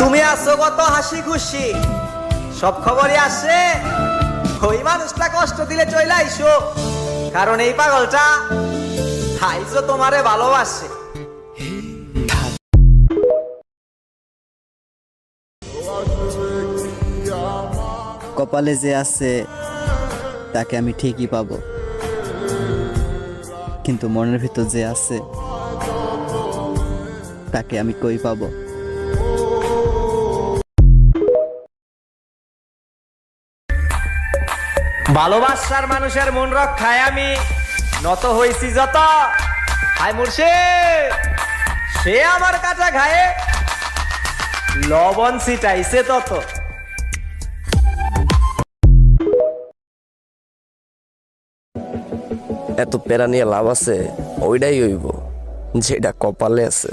তুমি আছো কত হাসি খুশি, সব খবরই আসে। ওই মানুষটা কষ্ট দিলে চলে আইসো, কারণ এই পাগলটা আইসো তোমারে ভালোবাসে। কপালে যে আছে তাকে আমি ঠিকই পাবো, কিন্তু মনের ভিতর যে আছে তাকে আমি কই পাবো। ভালোবাসার মানুষের মন রক্ষায় আমি নত হইছি যত। হাই মুর্শিদ, সে আমার কাছে ঘায়ে লবণ ছিটাইছে তত। এত প্যারা নিয়ে লাভ আছে? ওইটাই হইব যেটা কপালে আছে।